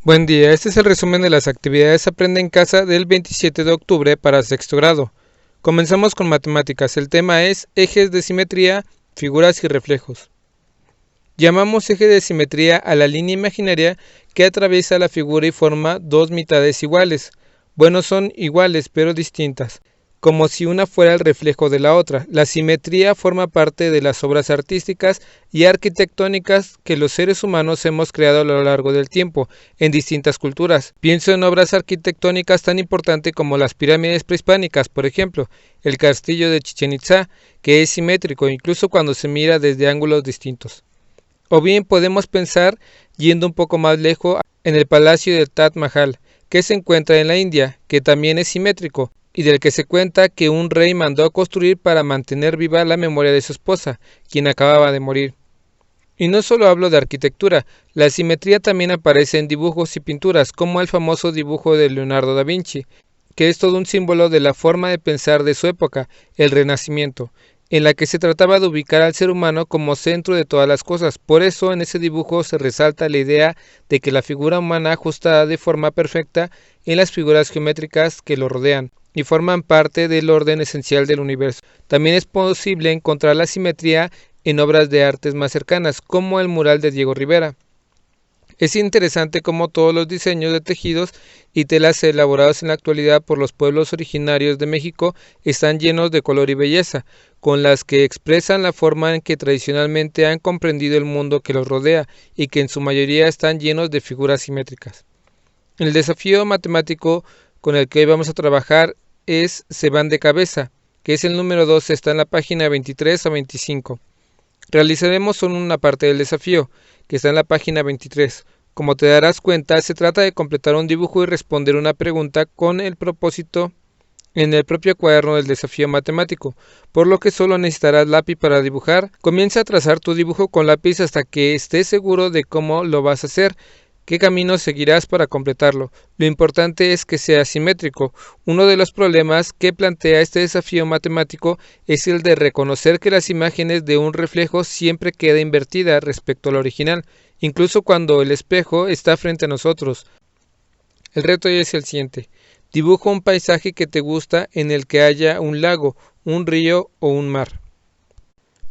Buen día, este es el resumen de las actividades Aprende en Casa del 27 de octubre para sexto grado. Comenzamos con matemáticas. El tema es ejes de simetría, figuras y reflejos. Llamamos eje de simetría a la línea imaginaria que atraviesa la figura y forma dos mitades iguales. Bueno, son iguales pero distintas, como si una fuera el reflejo de la otra. La simetría forma parte de las obras artísticas y arquitectónicas que los seres humanos hemos creado a lo largo del tiempo, en distintas culturas. Pienso en obras arquitectónicas tan importantes como las pirámides prehispánicas, por ejemplo, el castillo de Chichén Itzá, que es simétrico incluso cuando se mira desde ángulos distintos. O bien podemos pensar, yendo un poco más lejos, en el palacio del Taj Mahal, que se encuentra en la India, que también es simétrico, y del que se cuenta que un rey mandó a construir para mantener viva la memoria de su esposa, quien acababa de morir. Y no solo hablo de arquitectura, la simetría también aparece en dibujos y pinturas, como el famoso dibujo de Leonardo da Vinci, que es todo un símbolo de la forma de pensar de su época, el Renacimiento, en la que se trataba de ubicar al ser humano como centro de todas las cosas. Por eso en ese dibujo se resalta la idea de que la figura humana ajustada de forma perfecta en las figuras geométricas que lo rodean y forman parte del orden esencial del universo. También es posible encontrar la simetría en obras de artes más cercanas, como el mural de Diego Rivera. Es interesante cómo todos los diseños de tejidos y telas elaborados en la actualidad por los pueblos originarios de México están llenos de color y belleza, con las que expresan la forma en que tradicionalmente han comprendido el mundo que los rodea y que en su mayoría están llenos de figuras simétricas. El desafío matemático con el que hoy vamos a trabajar es Se van de cabeza, que es el número 2, está en la página 23 a 25. Realizaremos solo una parte del desafío, que está en la página 23. Como te darás cuenta, se trata de completar un dibujo y responder una pregunta con el propósito en el propio cuaderno del desafío matemático, por lo que solo necesitarás lápiz para dibujar. Comienza a trazar tu dibujo con lápiz hasta que estés seguro de cómo lo vas a hacer, qué camino seguirás para completarlo. Lo importante es que sea simétrico. Uno de los problemas que plantea este desafío matemático es el de reconocer que las imágenes de un reflejo siempre queda invertida respecto al original, incluso cuando el espejo está frente a nosotros. El reto es el siguiente. Dibuja un paisaje que te gusta en el que haya un lago, un río o un mar.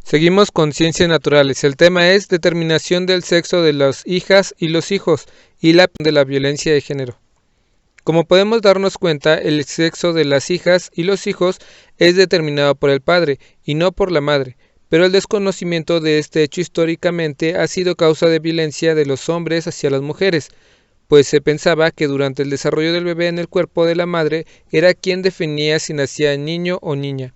Seguimos con ciencias naturales. El tema es determinación del sexo de las hijas y los hijos y de la violencia de género. Como podemos darnos cuenta, el sexo de las hijas y los hijos es determinado por el padre y no por la madre, pero el desconocimiento de este hecho históricamente ha sido causa de violencia de los hombres hacia las mujeres, pues se pensaba que durante el desarrollo del bebé en el cuerpo de la madre era quien definía si nacía niño o niña,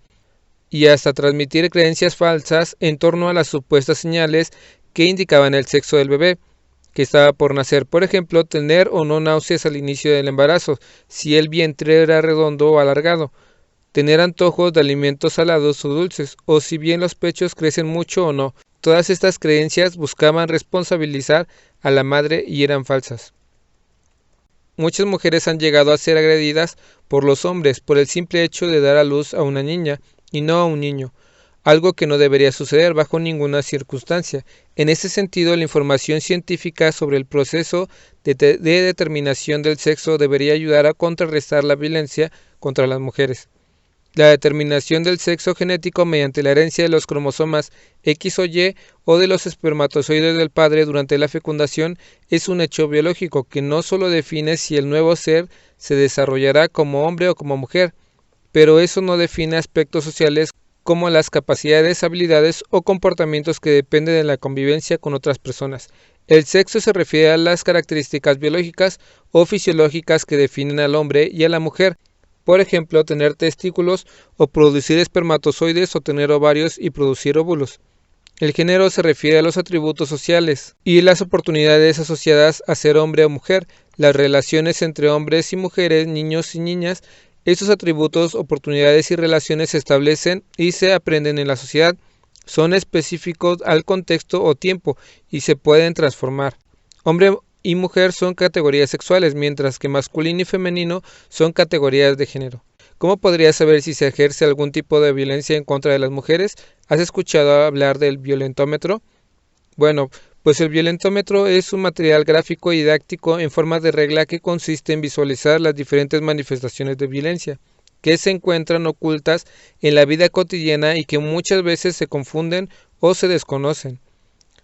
y hasta transmitir creencias falsas en torno a las supuestas señales que indicaban el sexo del bebé que estaba por nacer. Por ejemplo, tener o no náuseas al inicio del embarazo, si el vientre era redondo o alargado, tener antojos de alimentos salados o dulces, o si bien los pechos crecen mucho o no. Todas estas creencias buscaban responsabilizar a la madre y eran falsas. Muchas mujeres han llegado a ser agredidas por los hombres por el simple hecho de dar a luz a una niña y no a un niño, algo que no debería suceder bajo ninguna circunstancia. En ese sentido, la información científica sobre el proceso de determinación del sexo debería ayudar a contrarrestar la violencia contra las mujeres. La determinación del sexo genético mediante la herencia de los cromosomas X o Y o de los espermatozoides del padre durante la fecundación es un hecho biológico que no solo define si el nuevo ser se desarrollará como hombre o como mujer, pero eso no define aspectos sociales como las capacidades, habilidades o comportamientos que dependen de la convivencia con otras personas. El sexo se refiere a las características biológicas o fisiológicas que definen al hombre y a la mujer. Por ejemplo, tener testículos o producir espermatozoides o tener ovarios y producir óvulos. El género se refiere a los atributos sociales y las oportunidades asociadas a ser hombre o mujer, las relaciones entre hombres y mujeres, niños y niñas. Estos atributos, oportunidades y relaciones se establecen y se aprenden en la sociedad, son específicos al contexto o tiempo y se pueden transformar. Hombre y mujer son categorías sexuales, mientras que masculino y femenino son categorías de género. ¿Cómo podrías saber si se ejerce algún tipo de violencia en contra de las mujeres? ¿Has escuchado hablar del violentómetro? Bueno, Pues el violentómetro es un material gráfico y didáctico en forma de regla que consiste en visualizar las diferentes manifestaciones de violencia que se encuentran ocultas en la vida cotidiana y que muchas veces se confunden o se desconocen.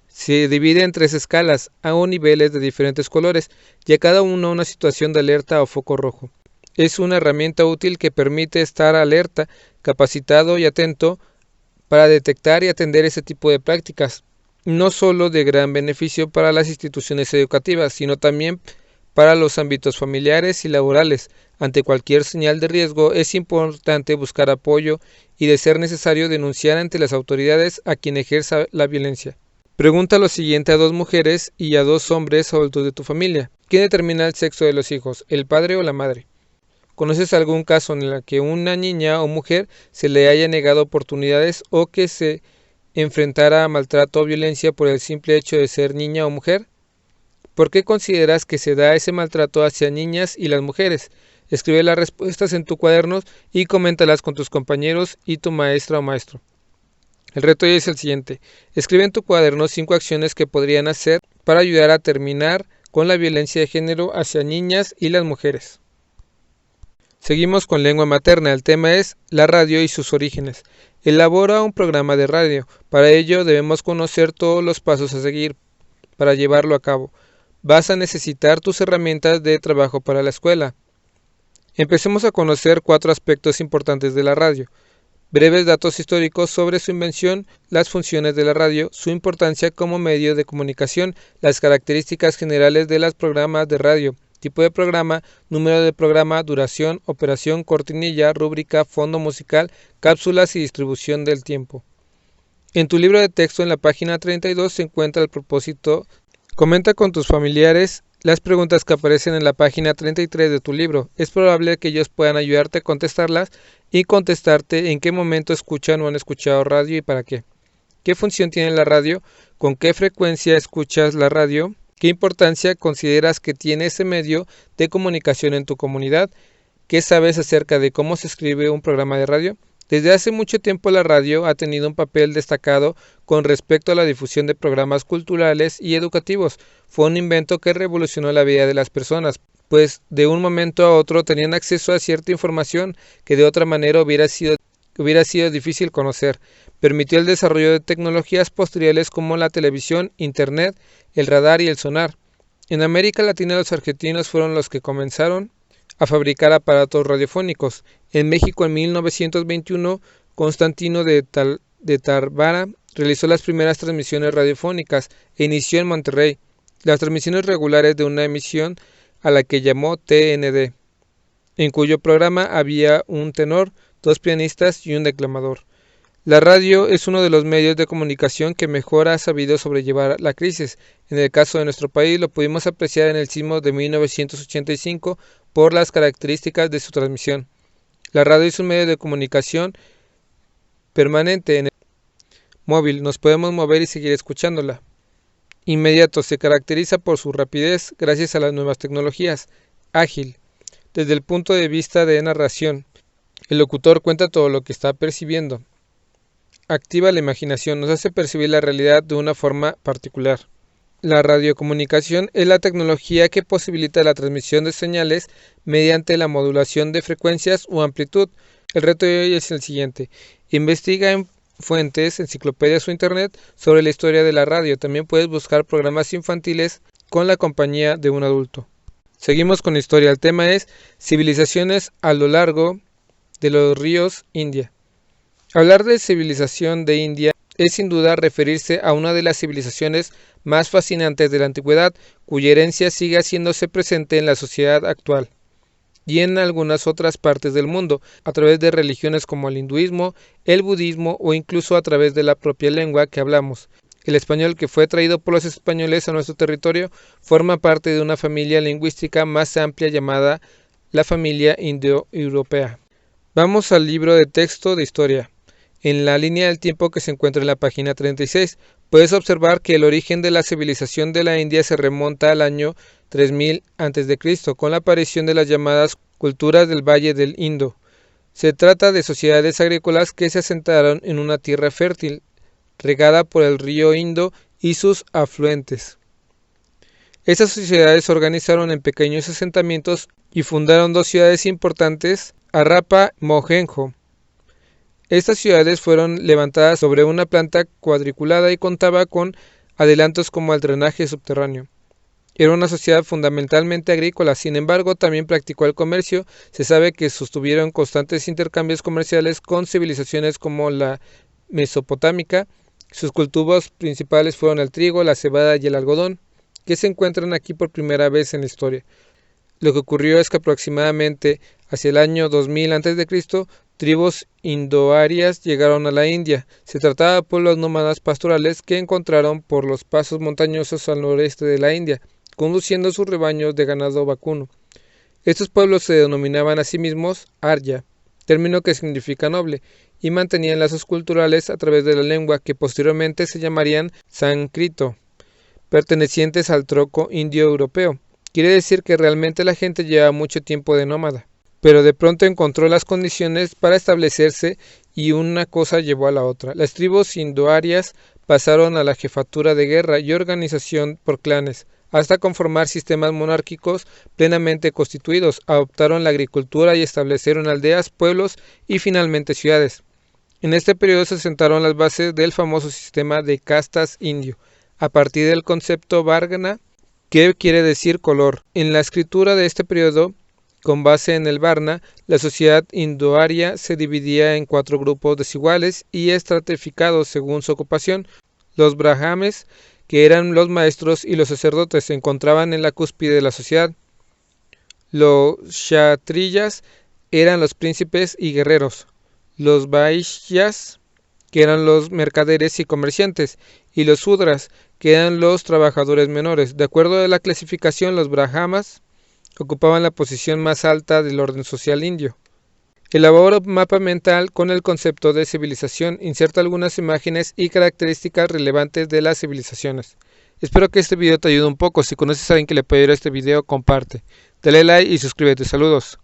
Se divide en 3 escalas o niveles de diferentes colores y a cada uno una situación de alerta o foco rojo. Es una herramienta útil que permite estar alerta, capacitado y atento para detectar y atender ese tipo de prácticas, no solo de gran beneficio para las instituciones educativas, sino también para los ámbitos familiares y laborales. Ante cualquier señal de riesgo es importante buscar apoyo y, de ser necesario, denunciar ante las autoridades a quien ejerza la violencia. Pregunta lo siguiente a 2 mujeres y a 2 hombres adultos de tu familia. ¿Quién determina el sexo de los hijos, el padre o la madre? ¿Conoces algún caso en el que una niña o mujer se le haya negado oportunidades o que se enfrentara a maltrato o violencia por el simple hecho de ser niña o mujer? ¿Por qué consideras que se da ese maltrato hacia niñas y las mujeres? Escribe las respuestas en tu cuaderno y coméntalas con tus compañeros y tu maestra o maestro. El reto hoy es el siguiente. Escribe en tu cuaderno 5 acciones que podrían hacer para ayudar a terminar con la violencia de género hacia niñas y las mujeres. Seguimos con lengua materna. El tema es la radio y sus orígenes. Elabora un programa de radio. Para ello debemos conocer todos los pasos a seguir para llevarlo a cabo. Vas a necesitar tus herramientas de trabajo para la escuela. Empecemos a conocer 4 aspectos importantes de la radio. Breves datos históricos sobre su invención, las funciones de la radio, su importancia como medio de comunicación, las características generales de los programas de radio, tipo de programa, número de programa, duración, operación, cortinilla, rúbrica, fondo musical, cápsulas y distribución del tiempo. En tu libro de texto en la página 32 se encuentra el propósito. Comenta con tus familiares las preguntas que aparecen en la página 33 de tu libro. Es probable que ellos puedan ayudarte a contestarlas y contestarte en qué momento escuchan o han escuchado radio y para qué. ¿Qué función tiene la radio? ¿Con qué frecuencia escuchas la radio? ¿Qué importancia consideras que tiene ese medio de comunicación en tu comunidad? ¿Qué sabes acerca de cómo se escribe un programa de radio? Desde hace mucho tiempo la radio ha tenido un papel destacado con respecto a la difusión de programas culturales y educativos. Fue un invento que revolucionó la vida de las personas, pues de un momento a otro tenían acceso a cierta información que de otra manera hubiera sido difícil conocer. Permitió el desarrollo de tecnologías posteriores como la televisión, internet, el radar y el sonar. En América Latina los argentinos fueron los que comenzaron a fabricar aparatos radiofónicos. En México en 1921, Constantino de Tarbara realizó las primeras transmisiones radiofónicas e inició en Monterrey las transmisiones regulares de una emisión a la que llamó TND, en cuyo programa había un tenor, 2 pianistas y un declamador. La radio es uno de los medios de comunicación que mejor ha sabido sobrellevar la crisis. En el caso de nuestro país lo pudimos apreciar en el sismo de 1985 por las características de su transmisión. La radio es un medio de comunicación permanente en el móvil, nos podemos mover y seguir escuchándola. Inmediato, se caracteriza por su rapidez gracias a las nuevas tecnologías. Ágil, desde el punto de vista de narración. El locutor cuenta todo lo que está percibiendo. Activa la imaginación, nos hace percibir la realidad de una forma particular. La radiocomunicación es la tecnología que posibilita la transmisión de señales mediante la modulación de frecuencias o amplitud. El reto de hoy es el siguiente. Investiga en fuentes, enciclopedias o internet sobre la historia de la radio. También puedes buscar programas infantiles con la compañía de un adulto. Seguimos con historia. El tema es civilizaciones a lo largo de los ríos India. Hablar de civilización de India es sin duda referirse a una de las civilizaciones más fascinantes de la antigüedad, cuya herencia sigue haciéndose presente en la sociedad actual y en algunas otras partes del mundo, a través de religiones como el hinduismo, el budismo o incluso a través de la propia lengua que hablamos. El español, que fue traído por los españoles a nuestro territorio, forma parte de una familia lingüística más amplia llamada la familia indoeuropea. Vamos al libro de texto de historia. En la línea del tiempo que se encuentra en la página 36, puedes observar que el origen de la civilización de la India se remonta al año 3000 a.C., con la aparición de las llamadas culturas del Valle del Indo. Se trata de sociedades agrícolas que se asentaron en una tierra fértil, regada por el río Indo y sus afluentes. Estas sociedades se organizaron en pequeños asentamientos y fundaron dos ciudades importantes, Harappa y Mohenjo. Estas ciudades fueron levantadas sobre una planta cuadriculada y contaba con adelantos como el drenaje subterráneo. Era una sociedad fundamentalmente agrícola, sin embargo también practicó el comercio. Se sabe que sostuvieron constantes intercambios comerciales con civilizaciones como la mesopotámica. Sus cultivos principales fueron el trigo, la cebada y el algodón, que se encuentran aquí por primera vez en la historia. Lo que ocurrió es que aproximadamente hacia el año 2000 a.C., tribus indoarias llegaron a la India. Se trataba de pueblos nómadas pastorales que encontraron por los pasos montañosos al noreste de la India, conduciendo sus rebaños de ganado vacuno. Estos pueblos se denominaban a sí mismos Arya, término que significa noble, y mantenían lazos culturales a través de la lengua que posteriormente se llamarían sánscrito, pertenecientes al troco indio-europeo. Quiere decir que realmente la gente lleva mucho tiempo de nómada, pero de pronto encontró las condiciones para establecerse y una cosa llevó a la otra. Las tribus indoarias pasaron a la jefatura de guerra y organización por clanes, hasta conformar sistemas monárquicos plenamente constituidos. Adoptaron la agricultura y establecieron aldeas, pueblos y finalmente ciudades. En este periodo se sentaron las bases del famoso sistema de castas indio, a partir del concepto Varna, que quiere decir color. En la escritura de este periodo, con base en el Varna, la sociedad indoaria se dividía en 4 grupos desiguales y estratificados según su ocupación. Los brahmanes, que eran los maestros y los sacerdotes, se encontraban en la cúspide de la sociedad. Los kshatriyas eran los príncipes y guerreros. Los vaishyas, que eran los mercaderes y comerciantes, y los sudras, que eran los trabajadores menores. De acuerdo a la clasificación, los brahmanas ocupaban la posición más alta del orden social indio. Elabora un mapa mental con el concepto de civilización, inserta algunas imágenes y características relevantes de las civilizaciones. Espero que este video te ayude un poco. Si conoces a alguien que le puede ayudar a este video, comparte. Dale like y suscríbete. Saludos.